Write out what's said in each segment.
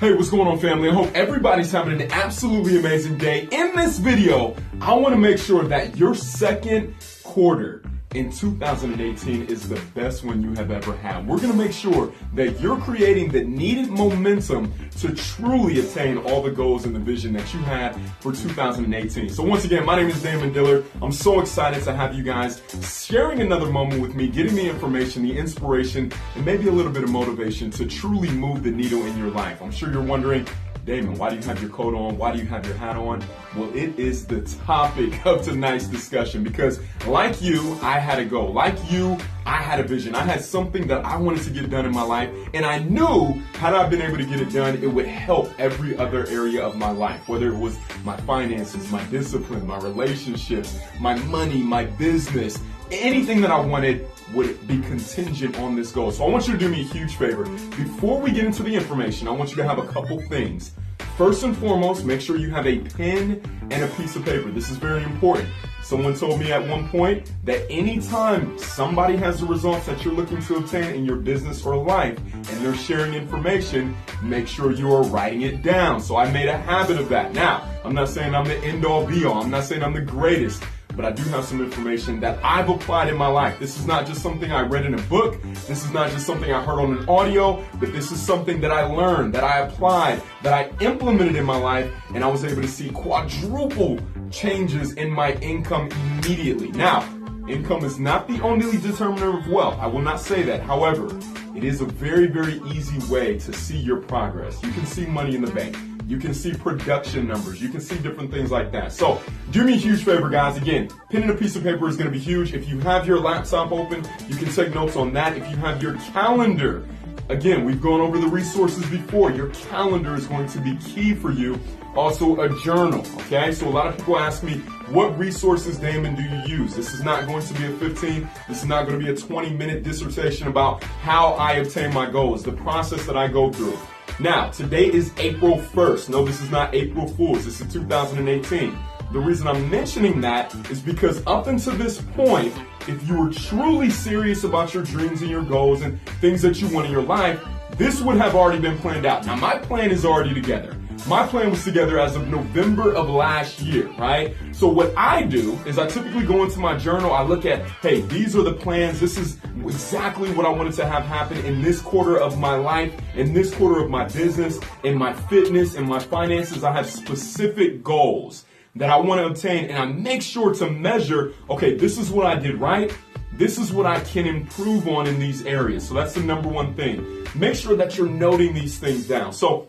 Hey, what's going on, family? I hope everybody's having an absolutely amazing day. In this video, I want to make sure that your second quarter in 2018 is the best one you have ever had. We're going to make sure that you're creating the needed momentum to truly attain all the goals and the vision that you had for 2018. So once again, my name is Damon Dillard. I'm so excited to have you guys sharing another moment with me, getting the information, the inspiration, and maybe a little bit of motivation to truly move the needle in your life. I'm sure you're wondering, Damon, why do you have your coat on? Why do you have your hat on? Well, it is the topic of tonight's discussion because like you, I had a goal. Like you, I had a vision. I had something that I wanted to get done in my life, and I knew had I been able to get it done, it would help every other area of my life, whether it was my finances, my discipline, my relationships, my money, my business. Anything that I wanted would be contingent on this goal. So I want you to do me a huge favor. Before we get into the information, I want you to have a couple things. First and foremost, make sure you have a pen and a piece of paper. This is very important. Someone told me at one point that anytime somebody has the results that you're looking to obtain in your business or life and they're sharing information, make sure you are writing it down. So I made a habit of that. Now, I'm not saying I'm the end all be all. I'm not saying I'm the greatest. But I do have some information that I've applied in my life. This is not just something I read in a book. This is not just something I heard on an audio, but this is something that I learned, that I applied, that I implemented in my life, and I was able to see quadruple changes in my income immediately. Now, income is not the only determiner of wealth. I will not say that. However, it is a very, very easy way to see your progress. You can see money in the bank. You can see production numbers. You can see different things like that. So do me a huge favor, guys. Again, pen and a piece of paper is going to be huge. If you have your laptop open, you can take notes on that. If you have your calendar, again, we've gone over the resources before. Your calendar is going to be key for you. Also a journal, okay? So a lot of people ask me, what resources, Damon, do you use? This is not going to be a 15, this is not going to be a 20-minute dissertation about how I obtain my goals, the process that I go through. Now, today is April 1st. No, this is not April Fool's. This is 2018. The reason I'm mentioning that is because up until this point, if you were truly serious about your dreams and your goals and things that you want in your life, this would have already been planned out. Now, my plan is already together. My plan was together as of November of last year, right? So what I do is I typically go into my journal, I look at, hey, these are the plans, this is exactly what I wanted to have happen in this quarter of my life, in this quarter of my business, in my fitness, in my finances. I have specific goals that I want to obtain, and I make sure to measure, okay, this is what I did right, this is what I can improve on in these areas. So that's the number one thing. Make sure that you're noting these things down. So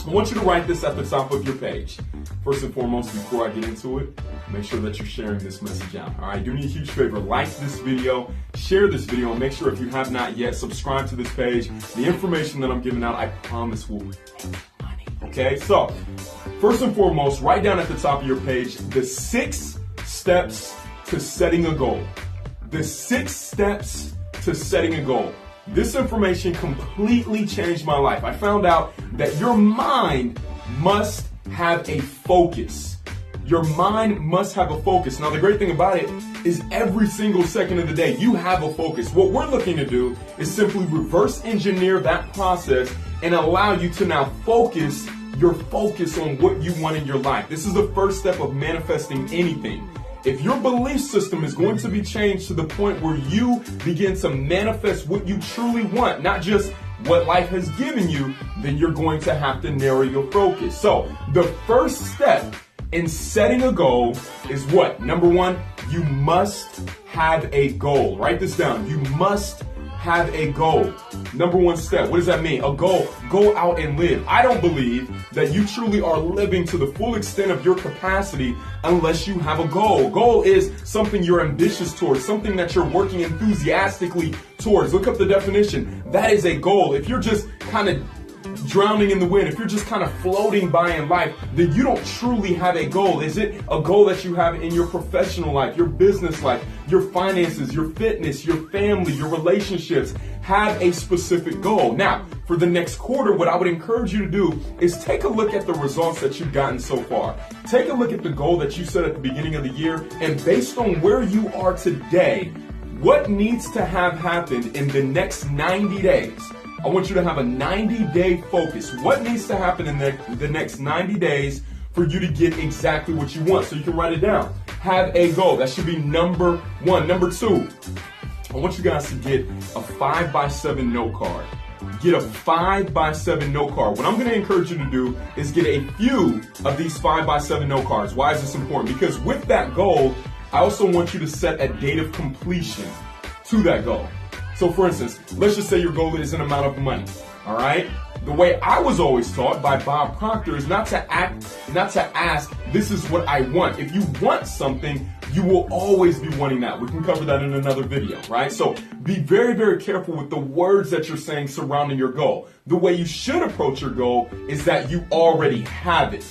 I want you to write this at the top of your page. First and foremost, before I get into it, make sure that you're sharing this message out. All right, do me a huge favor, like this video, share this video, and make sure if you have not yet, subscribe to this page. The information that I'm giving out, I promise will make money. Okay, so first and foremost, write down at the top of your page the 6 steps to setting a goal. The 6 steps to setting a goal. This information completely changed my life. I found out that your mind must have a focus. Your mind must have a focus. Now, the great thing about it is every single second of the day, you have a focus. What we're looking to do is simply reverse engineer that process and allow you to now focus your focus on what you want in your life. This is the first step of manifesting anything. If your belief system is going to be changed to the point where you begin to manifest what you truly want, not just what life has given you, then you're going to have to narrow your focus. So the first step in setting a goal is what? Number 1, you must have a goal. Write this down. You must have a goal. Number 1 step. What does that mean? A goal. Go out and live. I don't believe that you truly are living to the full extent of your capacity unless you have a goal. Goal is something you're ambitious towards, something that you're working enthusiastically towards. Look up the definition. That is a goal. If you're just kind of drowning in the wind, if you're just kind of floating by in life, then you don't truly have a goal. Is it a goal that you have in your professional life, your business life, your finances, your fitness, your family, your relationships? Have a specific goal. Now, for the next quarter, what I would encourage you to do is take a look at the results that you've gotten so far. Take a look at the goal that you set at the beginning of the year, and based on where you are today, what needs to have happened in the next 90 days? I want you to have a 90-day focus. What needs to happen in the next 90 days for you to get exactly what you want? So you can write it down. Have a goal. That should be number one. Number two, I want you guys to get a 5x7 note card. Get a 5x7 note card. What I'm going to encourage you to do is get a few of these 5x7 note cards. Why is this important? Because with that goal, I also want you to set a date of completion to that goal. So for instance, let's just say your goal is an amount of money. All right? The way I was always taught by Bob Proctor is not to ask, this is what I want. If you want something, you will always be wanting that. We can cover that in another video, right? So be very, very careful with the words that you're saying surrounding your goal. The way you should approach your goal is that you already have it.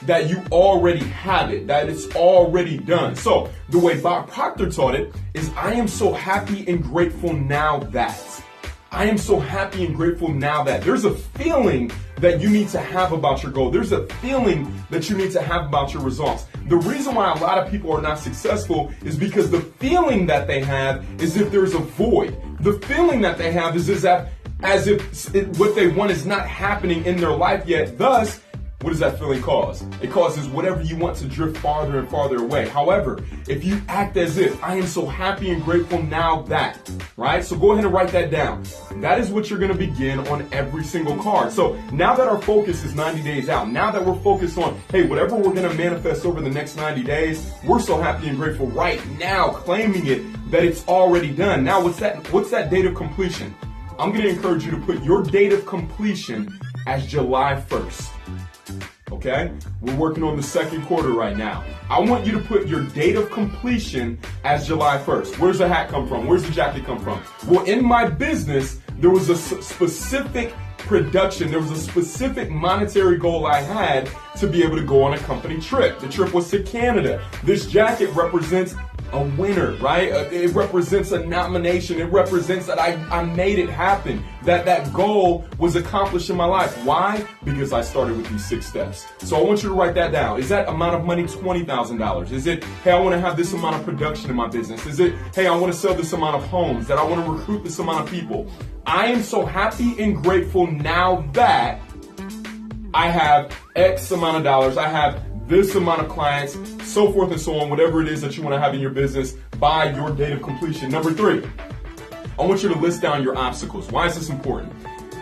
That you already have it. That it's already done. So the way Bob Proctor taught it is, I am so happy and grateful now that. I am so happy and grateful now that. There's a feeling that you need to have about your goal. There's a feeling that you need to have about your results. The reason why a lot of people are not successful is because the feeling that they have is if there's a void. The feeling that they have is as if what they want is not happening in their life yet. Thus, what does that feeling cause? It causes whatever you want to drift farther and farther away. However, if you act as if, I am so happy and grateful now that, right? So go ahead and write that down. That is what you're going to begin on every single card. So now that our focus is 90 days out, now that we're focused on, hey, whatever we're going to manifest over the next 90 days, we're so happy and grateful right now, claiming it that it's already done. Now, what's that date of completion? I'm going to encourage you to put your date of completion as July 1st. Okay? We're working on the second quarter right now. I want you to put your date of completion as July 1st. Where's the hat come from? Where's the jacket come from? Well, in my business, there was a specific production. There was a specific monetary goal I had to be able to go on a company trip. The trip was to Canada. This jacket represents a winner, right? It represents a nomination. It represents that I made it happen, that goal was accomplished in my life. Why? Because I started with these 6 steps. So I want you to write that down. Is that amount of money $20,000? Is it, hey, I want to have this amount of production in my business? Is it, hey, I want to sell this amount of homes, that I want to recruit this amount of people? I am so happy and grateful now that I have X amount of dollars. I have this amount of clients, so forth and so on, whatever it is that you want to have in your business by your date of completion. Number 3, I want you to list down your obstacles. Why is this important?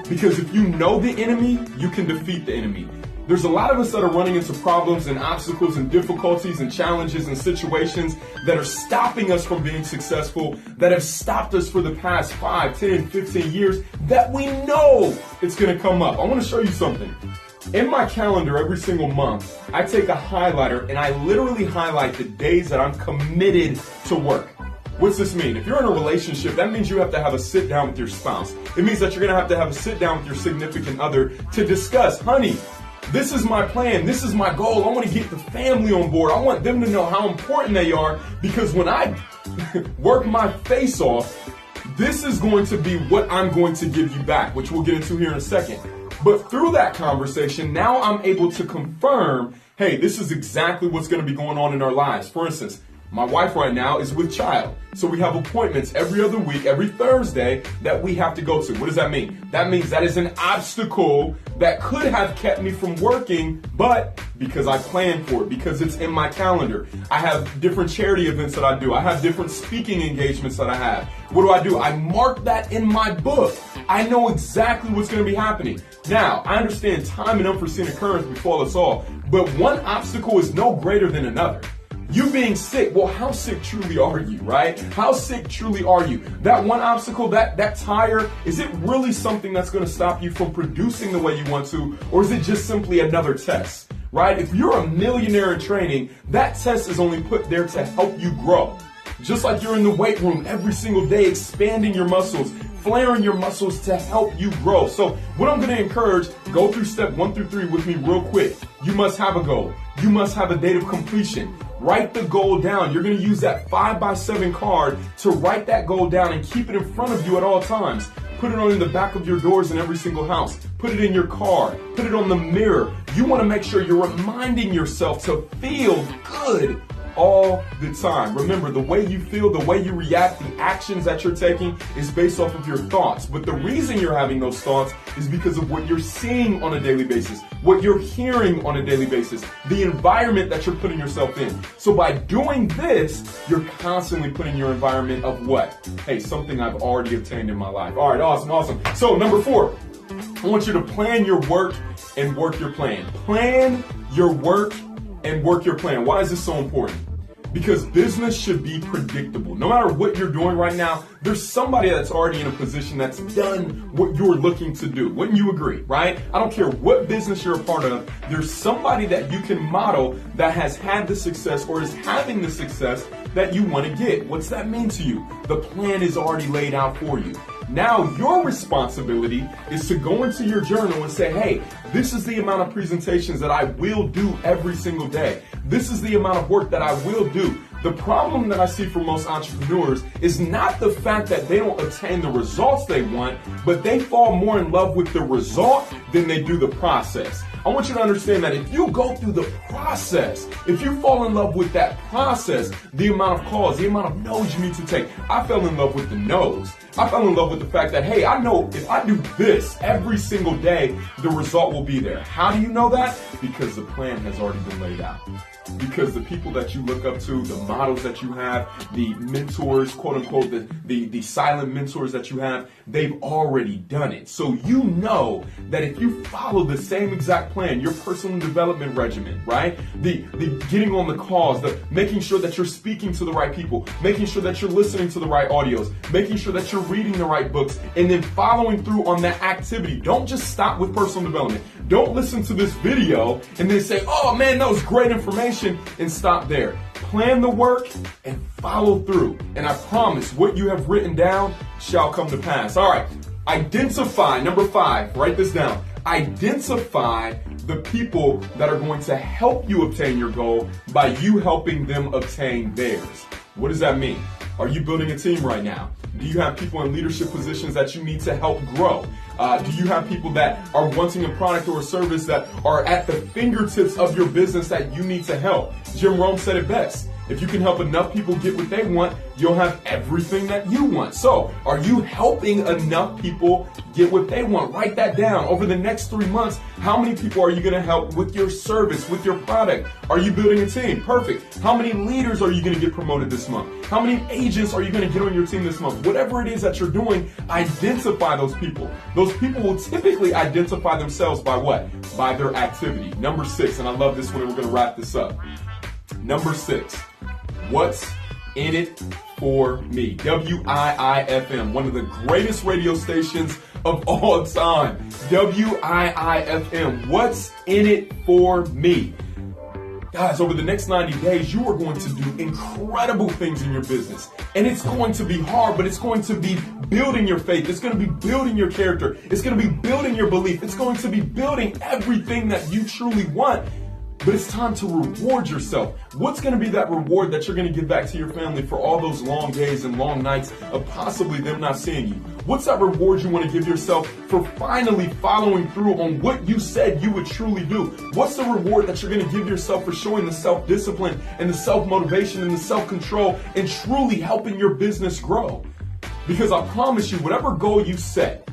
Because if you know the enemy, you can defeat the enemy. There's a lot of us that are running into problems and obstacles and difficulties and challenges and situations that are stopping us from being successful, that have stopped us for the past 5, 10, 15 years, that we know it's going to come up. I want to show you something. In my calendar every single month, I take a highlighter and I literally highlight the days that I'm committed to work. What's this mean? If you're in a relationship, that means you have to have a sit down with your spouse. It means that you're going to have a sit down with your significant other to discuss, honey, this is my plan. This is my goal. I want to get the family on board. I want them to know how important they are, because when I work my face off, this is going to be what I'm going to give you back, which we'll get into here in a second. But through that conversation, now I'm able to confirm, hey, this is exactly what's going to be going on in our lives. For instance, my wife right now is with child. So we have appointments every other week, every Thursday, that we have to go to. What does that mean? That means that is an obstacle that could have kept me from working, but because I planned for it, because it's in my calendar. I have different charity events that I do. I have different speaking engagements that I have. What do? I mark that in my book. I know exactly what's going to be happening. Now, I understand time and unforeseen occurrence befall us all, but one obstacle is no greater than another. You being sick, well, how sick truly are you, right? How sick truly are you? That one obstacle, that tire, is it really something that's going to stop you from producing the way you want to, or is it just simply another test, right? If you're a millionaire in training, that test is only put there to help you grow. Just like you're in the weight room every single day, expanding your muscles, flaring your muscles to help you grow. So what I'm going to encourage, go through step 1 through 3 with me real quick. You must have a goal. You must have a date of completion. Write the goal down. You're going to use that 5x7 card to write that goal down and keep it in front of you at all times. Put it on the back of your doors in every single house. Put it in your car. Put it on the mirror. You want to make sure you're reminding yourself to feel good all the time. Remember, the way you feel, the way you react, the actions that you're taking is based off of your thoughts. But the reason you're having those thoughts is because of what you're seeing on a daily basis, what you're hearing on a daily basis, the environment that you're putting yourself in. So by doing this, you're constantly putting your environment of what? Hey, something I've already obtained in my life. All right, awesome. So number 4, I want you to plan your work and work your plan. Plan your work and work your plan. Why is this so important? Because business should be predictable. No matter what you're doing right now, there's somebody that's already in a position that's done what you're looking to do. Wouldn't you agree, right? I don't care what business you're a part of, there's somebody that you can model that has had the success or is having the success that you want to get. What's that mean to you? The plan is already laid out for you. Now your responsibility is to go into your journal and say, hey, this is the amount of presentations that I will do every single day. This is the amount of work that I will do. The problem that I see for most entrepreneurs is not the fact that they don't attain the results they want, but they fall more in love with the result than they do the process. I want you to understand that if you go through the process, if you fall in love with that process, the amount of calls, the amount of no's you need to take. I fell in love with the no's. I fell in love with the fact that, hey, I know if I do this every single day, the result will be there. How do you know that? Because the plan has already been laid out. Because the people that you look up to, the models that you have, the mentors, quote unquote, the silent mentors that you have, they've already done it. So you know that if you follow the same exact plan, your personal development regimen, right? The getting on the calls, the making sure that you're speaking to the right people, making sure that you're listening to the right audios, making sure that you're reading the right books, and then following through on that activity. Don't just stop with personal development. Don't listen to this video and then say, oh man, that was great information, and stop there. Plan the work and follow through. And I promise what you have written down shall come to pass. All right. Identify, number 5, write this down. Identify the people that are going to help you obtain your goal by you helping them obtain theirs. What does that mean? Are you building a team right now? Do you have people in leadership positions that you need to help grow? Do you have people that are wanting a product or a service that are at the fingertips of your business that you need to help? Jim Rohn said it best. If you can help enough people get what they want, you'll have everything that you want. So, are you helping enough people get what they want? Write that down. Over the next 3 months, how many people are you going to help with your service, with your product? Are you building a team? Perfect. How many leaders are you going to get promoted this month? How many agents are you going to get on your team this month? Whatever it is that you're doing, identify those people. Those people will typically identify themselves by what? By their activity. Number 6, and I love this one, and we're going to wrap this up. Number 6. What's in it for me? WIIFM, one of the greatest radio stations of all time. WIIFM, what's in it for me? Guys, over the next 90 days, you are going to do incredible things in your business. And it's going to be hard, but it's going to be building your faith. It's going to be building your character. It's going to be building your belief. It's going to be building everything that you truly want. But it's time to reward yourself. What's going to be that reward that you're going to give back to your family for all those long days and long nights of possibly them not seeing you? What's that reward you want to give yourself for finally following through on what you said you would truly do? What's the reward that you're going to give yourself for showing the self-discipline and the self-motivation and the self-control and truly helping your business grow? Because I promise you, whatever goal you set,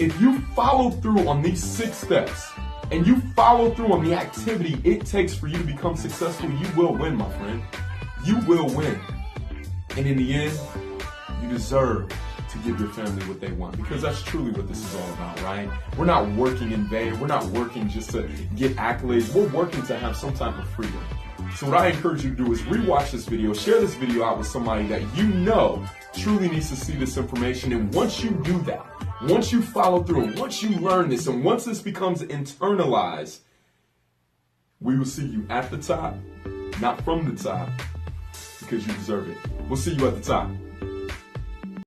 if you follow through on these 6 steps, and you follow through on the activity it takes for you to become successful, you will win, my friend. You will win. And in the end, you deserve to give your family what they want, because that's truly what this is all about, right? We're not working in vain. We're not working just to get accolades. We're working to have some type of freedom. So what I encourage you to do is rewatch this video, share this video out with somebody that you know truly needs to see this information. And once you do that, once you follow through, and once you learn this, and once this becomes internalized, we will see you at the top, not from the top, because you deserve it. We'll see you at the top.